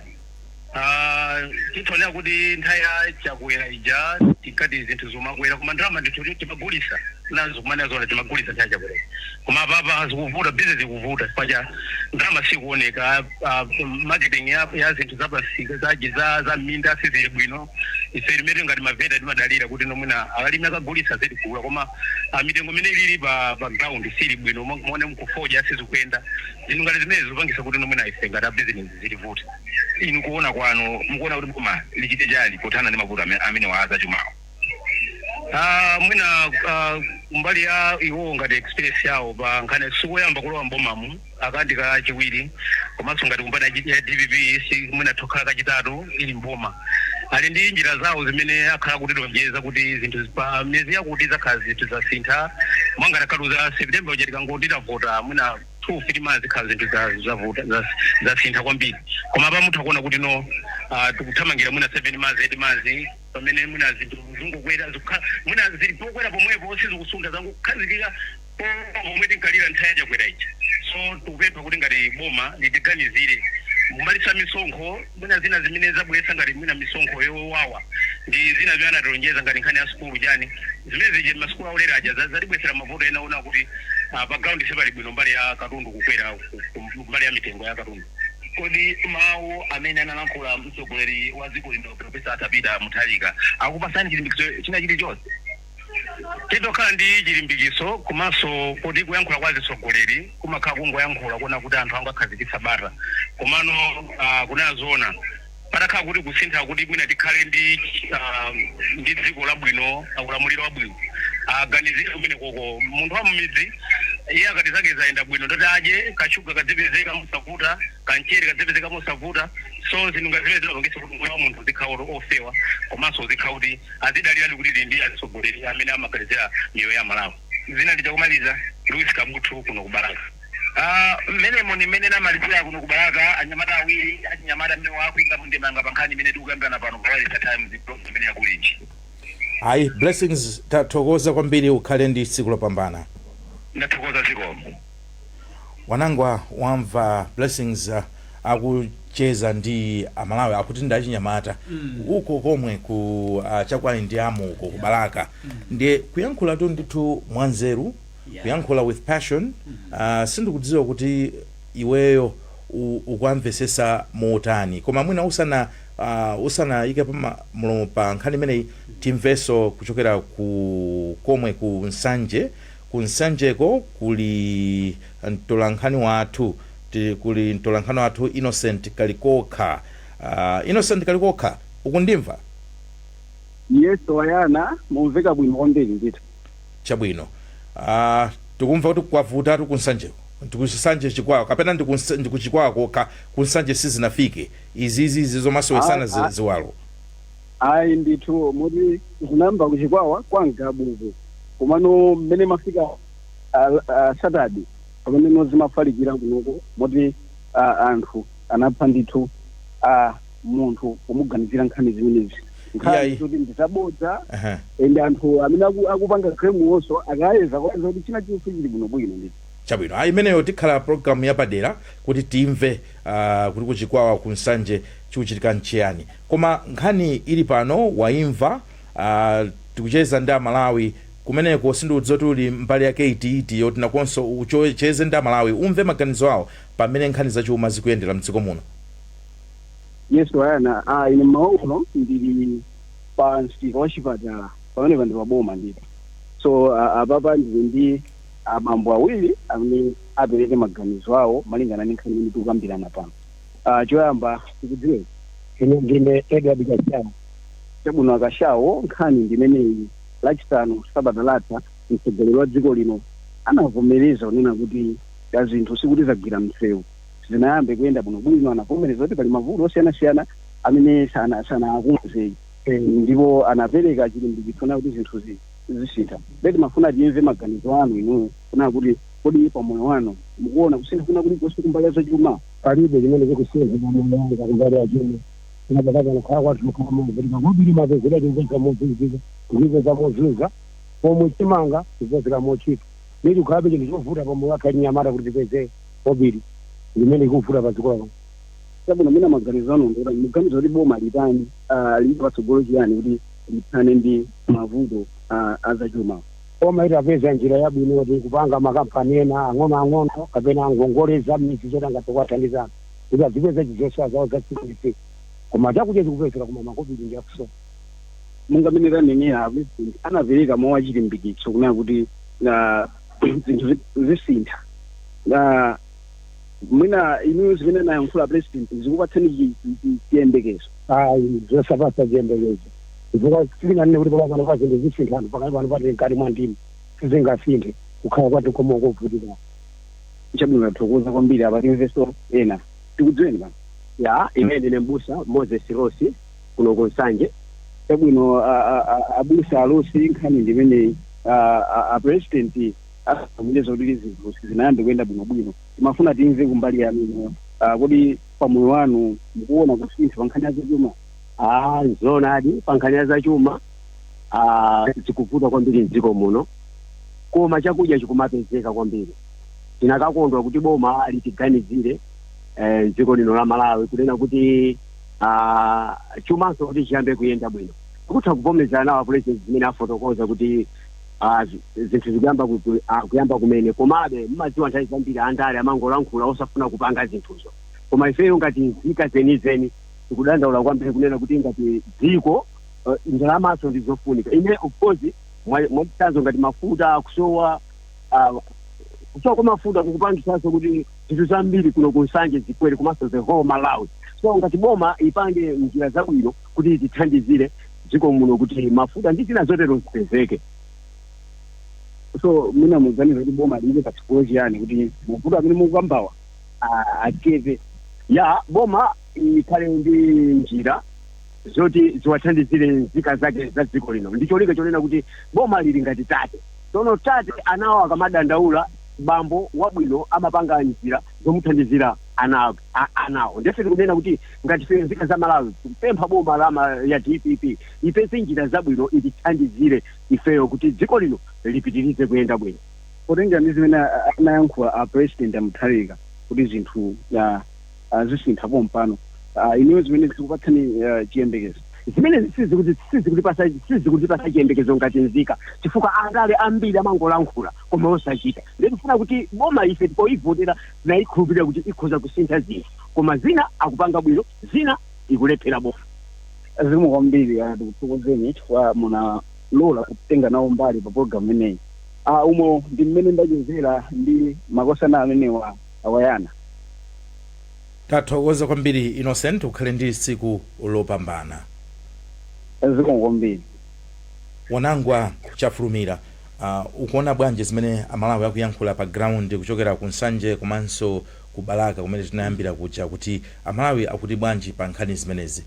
titona kuti nthaya chakwera ija tikati zinthu zomakwera koma ndrama ndithu timagulisa nazo kumana zona timagulisa nthaya chakwera koma papa zikuvuta business ikuvuta paja ndrama sikuoneka marketing ya zinthu zapasika za minda sizili bwino ife limene ngati mavenda timadalira kuti nomwina alimi akagulisa zedi kula koma mitengo imene ilili pa ground sili bwino muone mkufoja sizikuyenda inu ngati zimene zikupangisa kuti nomwina ife ngati business zilivuta. Inu kuona kwanu mukuona kuti boma lichite chali pothana ndi mavuto amene waaza chumawo? Mwina mbali ya iwo ngati experience yawo pa nkhani sikoyamba kulowa mbomamu akandika chiwiri komanso ngati kumbali ya DPP mwina tokhala kachitatu ili mboma ali ndi njira zawo zimene akhala kuti lonjeza kuti zinthu pa miyezi yakuti zakhala zinthu zasintha mwanga takaluza September ujatika ngoti tavota mwina 2 months khala zinthu zavota zasintha kwambiri koma pa muthu akuona kuti no tikuthamangira mwina 7 months 8 months pamene mwina zinthu zungukwera mwina zilipokwera pomwepo sizikusunda zangu kukhazikika pomwe tinkalira nthaya chakwera ichi so tikupempha kuti ngati boma litiganizire mumalisa misonkho mwina zina zimene zabweretsa ngati mwina misonkho yowawa ndi zina zimene anatilonjeza ngati nkhani ya sukulu chani zimene zije masukulu aulera aja zatibwetsera mavuto ena ona kuti pa ground sipali bwino mbali ya katundu kukwera mbali ya mitengo ya katundu. Kodi mawu amene analankhula mtsogoleri wa dziko lino Profesa Arthur Mutharika akupasani chilimbikiso china chilichonse? Tidokhala ndi chilimbikiso komanso kuti kuyankhula kwa atsogoleri kumakhala kungoyankhula kuona kuti anthu angakhazikitsa bata komano kunazona patakhala kuti kusintha kuti mwina tikhale ndi dziko labwino ulamuliro wabwino aganizire kumene koko munthu wa mmidzi iye akati zake zayenda bwino ndoti adye kachuga kadzipezeka musavuta kanchere kadzipezeka musavuta so zinthu ngazimene zimapangisa kuti moyo wa munthu zikhala ofewa komanso zikhala kuti azidalira kuti ndi atsogoleri amene amagalizira miyoyo ya Malawi. Zina ndichakumaliza Louis Kabutu kuno kubalaka. Mmenemo ni mmene namalizira kuno kubalaka anyamata awiri anyamata mmene wakuinga mundemanga pankhani imene tikukambirana pano pa Wireless Times program imene yakulinji. Ayi Blessings tathokoza kwambiri ukhale ndi tsiku lopambana. Ndathokoza zikomo. Wanangwa wamva Blessings akucheza ndi amalawi akuti ndachinyamata uko komwe ku chakwani ndi amuko kubalaka ndiye kuyankhula tu ndithu mwanzeru kuyankhula with passion sindikudziwa kuti iweyo ukwamvesesa motani koma mwina usana usanayike mulomo pa nkhani imeneyi timveso kuchokera komwe ku nsanjeko kuli mtolankhani wathu Innocent Kalikokha. Innocent Kalikokha, ukundimva? Yes, wayana mumveka bwino kwambiri ndithu. Chabwino. Tikumva kuti kwavuta ku nsanjeko. Ndikusanje chikwawa kapena ndikuchikwawa kokha kunsanje sizinafike izizi zizomasowesana ziwalo. Ayi ndithu muti zinamba kuchikwawa kwangabubu komano mmene mafika Saturday pamene nozimafalikira kunoko muti anthu anapha ndithu munthu kumuganizira nkhani zimenezi nkhani kuti ndisabodza ende anthu amene akupanga crime wonso akayeza kwaza kuti china chonse chili bwinobwino ndithu. Chabwino imeneyo tikhala program yapadera kuti timve kuti kuchikwawa kunsanje chikuchitika nchiyani koma nkhani ili pano waimva tikucheza ndi Malawi kumeneko sindiudzoti uli mbali ya KTT yoti nakonso ucheze ndi Malawi umve maganizo awo pamene nkhani zachuma zikuyendera mdziko muno. Yes wayana ine mauno ndili pa nsika wa chipatala pamene ndi paboma ndithu so apapa ndili ndi abambo awiri amene apereke maganizo awo malingana ndi nkhani imene tikukambirana pano. Choyamba tikudziwe ine ndine Edward Kashawo. Chabwino Akashawo nkhani ndimeneyi lachitano sabata latha mtsogoleri wa dziko lino anavomereza kunena kuti zinthu sikuti zagwira msewu zinayambe kuyenda bwinobwino anavomereza kuti pali mavuto osiyanasiyana amene sanakumzei ndipo anapereka chilimbikitso kuti zinthu zisintha. Leti mafuna timve maganizo anu inuyo kuna kuti kodi pa moyo wanu mukuona kusefuna kuti kosi kumbali ya zachuma palibe limene zikusiyeza moyo wanga kumbali ya chuma inabadaka nakhala kwathu kama kuti kakubiri mapezera timveka mozunziza kuziza mozunza pomwe chimanga kuvezera mochita leti ukhabe chinthu chovuta pamoyo wakhe nyamata kuti tipeze obiri limene ikuvuta padziko. Chabwino mina maganizo anu ndora muganizo kuti boma litani lili patsogolo chiyani kuti lithane ndi mavuto azachuma. Boma itapeza njira yabwino kuti kupanga makampani ena ang'ono kapena angongoleza midzi zotanga tokwathandizana kuti azipeza chizosowa zawo zatsiku koma chakuchezi kupezera kuma makobiri ndi akuso. Mungamenera nenera anapereka mawu chilimbikitso kunena kuti zinthu zisintha. Mwina inu zimene nayankhula president zikupatsani chiyembekezo. Ayi zosapatsa chiyembekezo chifukwa silinganene kuti pakapano pa zinthu zisintha pakati pano pati mkati mwa ndimi sizingasinthe kukhala kwati koma kovutika. Chabwino tathokoza kwambiri apa timveso ena tikudziweni pano. Ya ine ndine Mbusa Moses Rosi kuno kunsanje. Chabwino abusa alosi nkhani ndimeneyi president asamuleza kuti zinthu zinayambe kuyenda bwinobwino timafuna timve kumbali yanu kodi pamoyo wanu mukuona kusintha pa nkhani ya zachuma. Zoonadi pa nkhani ya zachuma zikuvuta kwambiri mdziko muno koma chakudya chikumapezeka kwambiri. Tinakakondwa kuti boma litiganizire dziko lino la Malawi kunena kuti chumanso kuti chiyambe kuyenda bwino. Tikutha kuvomezana nawo president zimene afotokoza kuti zinthu zikuyamba kumene komabe mmadziwa nthawi zambiri andale amangolankhula osafuna kupanga zinthuzo koma ifeyo ngati nzika zenizeni tikudandaula kwambiri kunena kuti ngati dziko ndalamaso ndizofunika. Ine of course mwachitsanzo ngati mafuta kusowa kwa mafuta kukupangisanso kuti zinthu zambiri kuno kunsanje zikwere komanso the whole Malawi. So ngati boma ipange njira zabwino kuti tithandizire dziko muno kuti mafuta ndi zina zotero zipezeke. So mina muganiza kuti boma lili patsogolo chiyani kuti mafuta amene mukambawa acheze. Ya boma ikhale ndi njira zoti ziwathandizire nzika zake za dziko lino. Ndicholinga chonena kuti boma lili ngati tate. Tsono tate anawo akamadandaula bambo wabwino amapanga njira zomuthandizira anawo. Ndife tikunena kuti ngati fe nzika za Malawi kupempha boma lama ya DPP ipeze njira zabwino itithandizire ifeyo kuti dziko lino lipitirize kuyenda bwino. Potenga ndi zimene anayankhula president Mutharika kuti zinthu zisintha pompano. Iniyo zimene zikupatsani chiyembekezo. Zimene sizikutipasa chiyembekezo ngati nzika chifukwa andale ambiri amangolankhula koma osachita. Ndikufuna kuti boma ife tipoivotera nayikhulupirira kuti ikhoza kusintha zinthu koma zina akupanga bwino zina ikulephera boma. zikomo kwambiri tikuthokozeni chifukwa munalola kutenga nawo mbali pa program imeneyi. Umo ndi mmene ndachezera ndi makosana amenewa awayana. Tathokoza kwambiri Innocent, ukhale ndi tsiku lopambana. Zikomo kwambiri. Wanangwa Chafulumira, ukuona bwanji zimene amalawi akuyankhula pa ground kuchokera ku Nsanje komanso ku Balaka kumene tinayambira kucha kuti amalawi akuti bwanji pa nkhani zimenezi?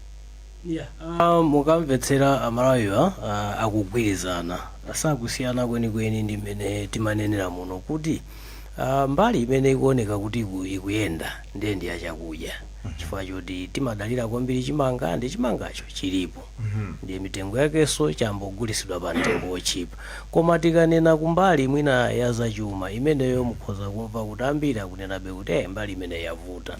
Mukamvetsera amalawiwa akugwirizana, sakusiyana kwenikweni ndi mmene timanenera muno kuti mbali imene ikuoneka kuti ikuyenda ndi yachakudya. Chifukwa choti timadalira kwambiri chimanga ndi chimangacho chilipo. Ndiye mitengo yakenso chambogulisidwa pa mtengo wochipa. Koma tikanena kumbali mwina ya zachuma imeneyo mukhoza kumva kuti ambiri akunenabe kuti mbali imene yavuta.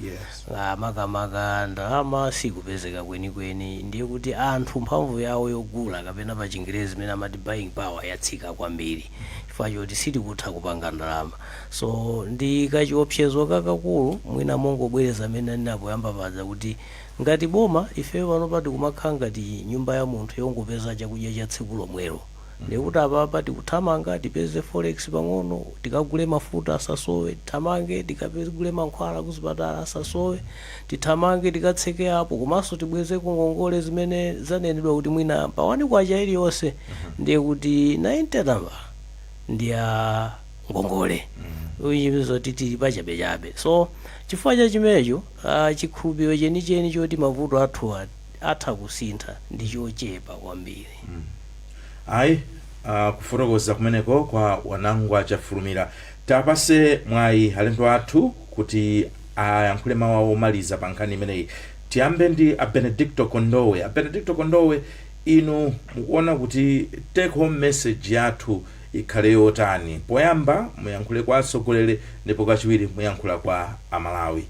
Makamaka ndalama sikupezeka kwenikweni, ndiye kuti anthu mphamvu yawo yogula kapena pa Chingerezi imene amati buying power yatsika kwambiri. Chifukwa choti sitikutha kupanga ndalama. So ndi kachiopsezo kakakulu mwina mongobwereza amene ndinapoyamba padza kuti ngati boma ife pano pati kumakhala ngati nyumba ya munthu yongopeza chakudya cha tsiku lomwelo. Ndikuti apapa tikuthamanga tipeze forex pang'ono, tikagule mafuta asasowe, tithamange tikagule mankhwala kuzipatala asasowe, tithamange tikatseke apo, komanso tibweze ku ngongole zimene zanenedwa kuti mwina pawani kwacha iliyonse ndiye kuti 90 namba ndiya ngongole. Uyizo titi pachabechabe. So chifukwa cha chimenecho chikhulupiriro chenicheni choti mavuto athu atha kusintha ndi chochepa kwambiri. Ayi, kufotokoza kumeneko kwa Wanangwa Chafulumira. Tapase mwayi alendo athu kuti ayankhule mawu omaliza pa nkhani imeneyi. Tiyambe ndi Benedicto Kondowe. Benedicto Kondowe, inu mukuona kuti take home message yathu ikhale yotani? Poyamba muyankhule kwa atsogoleri ndipo kachiwiri muyankhula kwa amalawi.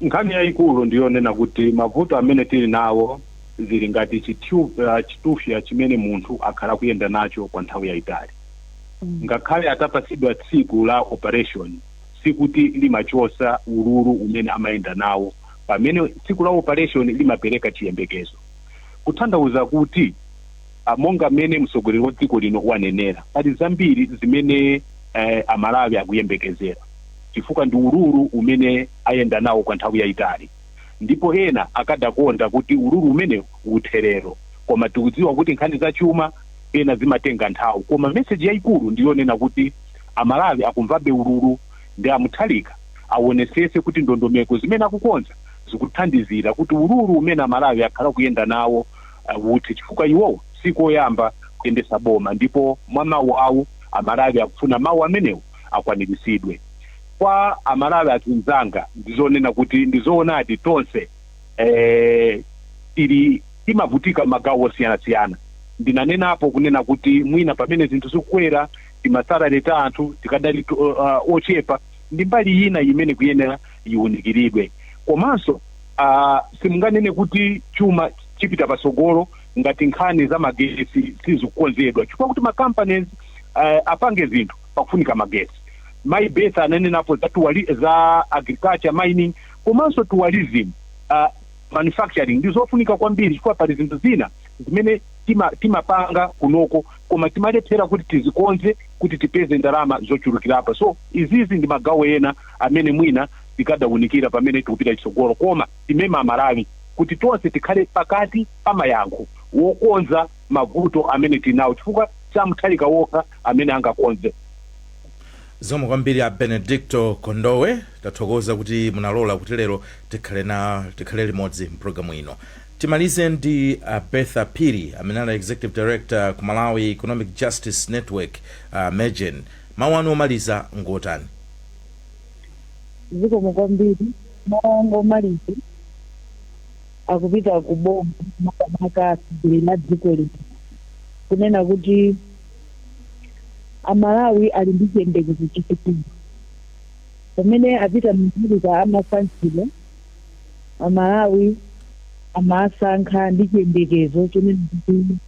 Nkhani yayikulu ndiyonena kuti mavuto amene tili nawo zili ngati chitufya chimene munthu akhala kuyenda nacho kwa nthawi yayitali. Ngakhale atapasidwa tsiku la operation sikuti limachosa ululu umene amayenda nawo, pamene tsiku la operation limapereka chiyembekezo. Kutanthauza kuti monga mmene mtsogoleri wa dziko lino wanenera, pali zambiri zimene amalawi akuyembekezera chifukwa ndi ululu umene ayenda nawo kwa nthawi yayitali. Ndipo ena akadakonda kuti ululu umene utherero, koma tikudziwa kuti nkhani za chuma ena zimatenga nthawi. Koma message yayikulu ndiyonena kuti amalawi akumvabe ululu ndi amuthalika awonesese kuti ndondomeko zimene akukonza zikuthandizira kuti ululu umene amalawi akhala kuyenda nawo uthe, chifukwa iwowo sikoyamba kuyendesa boma, ndipo mwa mawu awo amalawi akufuna mawu amenewo akwaniritsidwe. Kwa amalawi azinzanga ndizonena kuti ndizoonadi tonse timavutika magawo osiyanasiyana. Ndinanenapo kunena kuti mwina pamene zinthu zikukwera timasalale ta anthu tikadali ochepa, ndi mbali ina imene kuyenera iwunikiridwe. Komanso simunganene kuti chuma chipita pasogolo ngati nkhani za magesi sizikukonzedwa, chifukwa kuti makampanies apange zinthu pakufunika magesi. Maibesa anenenapo za agriculture, mining, komanso tourism, manufacturing ndizofunika kwambiri, chifukwa pali zinthu zina zimene timapanga kunoko koma timalephera kuti tizikonze kuti tipeze ndalama zochulukirapo. So izizi ndi magawo ena amene mwina tikadawunikira pamene tikupita chitsogolo, koma timema amalawi kuti tonse tikhale pakati pa mayankho wokonza mavuto amene tinawo, chifukwa chamuthalika wokha amene angakonze. Zomwe kwambiri a Benedicto Kondowe, tathokoza kuti munalola kuti lero tikhale limodzi mpulogalamu ino. Timalize ndi Bertha Phiri amene ali Executive Director ku Malawi Economic Justice Network MEGEN. Mawu anu omaliza ngotani? Zikomo kwambiri. Mawu omaliza akupita kuboma makamaka la dziko lino kunena kuti amalawi ali ndi chiyembekezo chachikulu. Pamene apita mumphulika amasankhidwa, amalawi amasankha ndi chiyembekezo chimene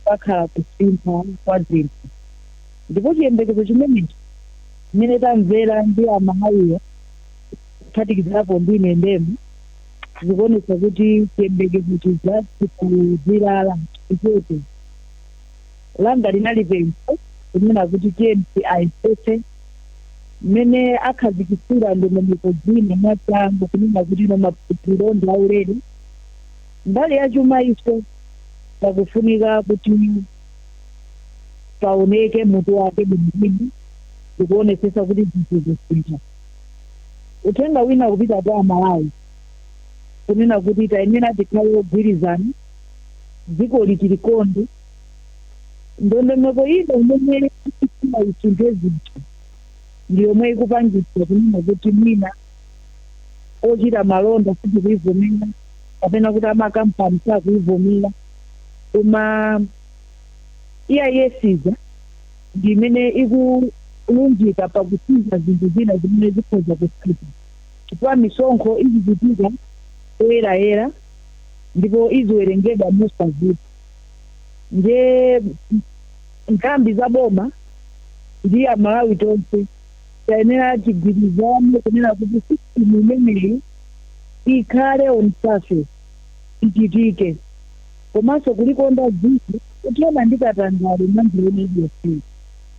pakhala kusintha kwa zinthu. Ndipo chiyembekezo chimenechi chimene tamvera ndi amalawiwa kuphatikizapo ndi ine ndemu zikuonesa kuti chiyembekezo chathu kuzilala ichote langa linali pempho kunena kuti TMC ayesese mmene akhazikitsira ndondomeko zina mwachangu kunena kuti maphunziro ndi aulere mbali ya chuma iso pakufunika kuti paoneke mutu wake bwinobwino ndikuonesesa kuti zinthu zisintha. Uthenga wina kupita kwa Malawi kunena kuti tayenera tikhale ogwirizana dziko litilikonde ndondomeko ino imene ikufuna isinthe zinthu ndi yomwe ikupangisa kunena kuti mwina ochita malonda sitikuivomera kapena kuti amakampani sakuivomera koma EIS ndi imene ikulunjika pakusiza zinthu zina zimene zikhoza kusintha chifukwa misonkho izichitika oyerayera ndipo iziwerengedwa mosavuta. Nje nkambi za boma ndi Amalawi tonse tayenera tigwirizane kunena kuti system imeneyi ikhale on surface ichitike komanso kulikonda dziko kutiona ndikatangale mandirenediyosii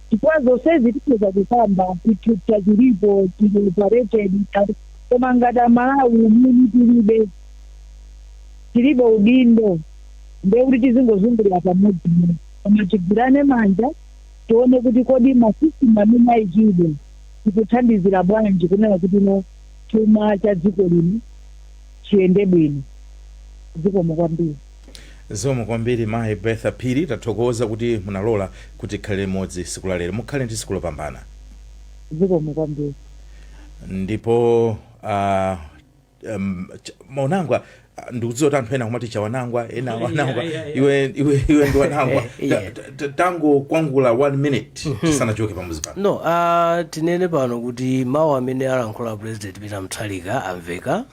chifukwa zonsezi tikhoza kukamba tithuta chilipo tili-operated koma ngati Amalawi umene tilibe udindo ndekuti tizingozungulira pamodzi koma tigwirane manja tione kuti kodi masystem amene ayikidwa tikuthandizira bwanji kunena kuti chuma cha dziko lino chiyende bwino. Zikomo kwambiri. Zikomo kwambiri Mayi Bertha Phiri, tathokoza kuti munalola kuti khale limodzi siku la lero. Mukhale ndi siku lopambana. Zikomo kwambiri. Ndipo maunangwa ndikudziwa kuti anthu ena kumati chawanangwa ena wanangwa iwe ndi wanangwa tango kwangula 1 minute tisanachoke pamuzi pano. No, tinene pano kuti mawu amene alankhula President Peter Mutharika amveka.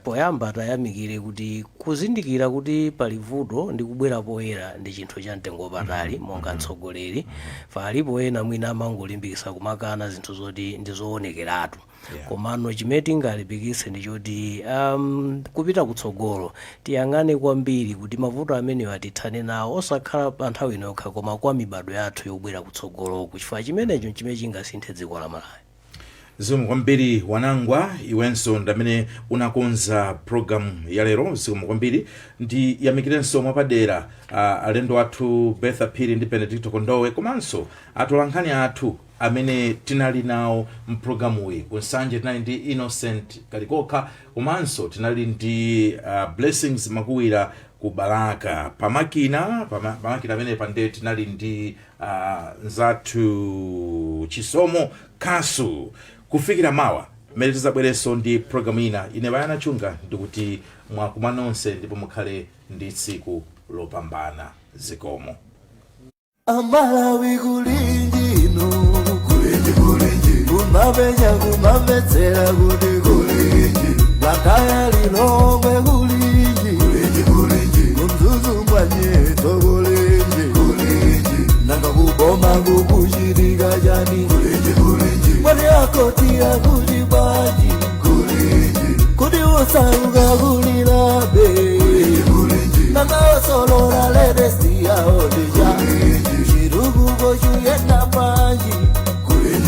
Poyamba tayamikire kuti kuzindikira kuti pali vuto ndi kubwera poyera ndi chinthu cha mtengo wapatali monga mtsogoleri palipo ena mwina amangolimbikisa kumakana zinthu zoti ndizoonekeratu. Komano chimene tingalipikise ndi choti kupita kutsogolo tiyang'ane kwambiri kuti mavuto amene atithane nawo osakhala pa nthawi ino yokha koma kwa mibado yathu yobwera kutsogolo kuchifukwa chimenecho chimene chingasinthe dziko la Malawi. Zikomo kwambiri wanangwa iwenso ndamene unakonza program ya lero. Zikomo kwambiri ndi yamikirenso mwapadera alendo athu Bertha Phiri ndi Benedicto Kondowe komanso atolankhani athu amene tinali nawo mprogramu iyi. Kunsanje tinali ndi Innocent Kalikoka komanso tinali ndi Blessings Makuwira kubalaka pamakina amene pande tinali ndi nzathu Chisomo Kasu. Kufikira mawa mmene tizabwerenso ndi programu ina ine Bayana Chunga ndikuti mwakumana nonse ndipo mukhale ndi tsiku lopambana. Zikomo. Amalawi kulinji kumamvetsera kuti kulinji lakaya lilongwe kulinji kumzuzu mwanyeto kulinji nanga kuboma kukuchitika chani mwani akotia kuti bwanji kuti usauka kulilabe nanga osolora ledesi yaodeja chirukuko chuyenda bwanji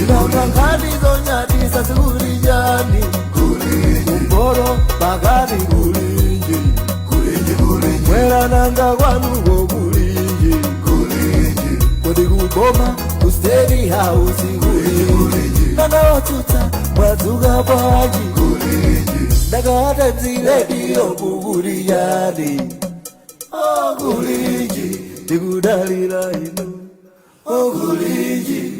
nanga nkanizo nyatisa sikulijani kumboro pakati kulinji mwera nanga kwanuko kulinji kodi kuboma kustedi hausi kulinji nanga otuta mwadzuka bwanji ndakawata mziredio kukulijani kulinji tikudalira ino kulinji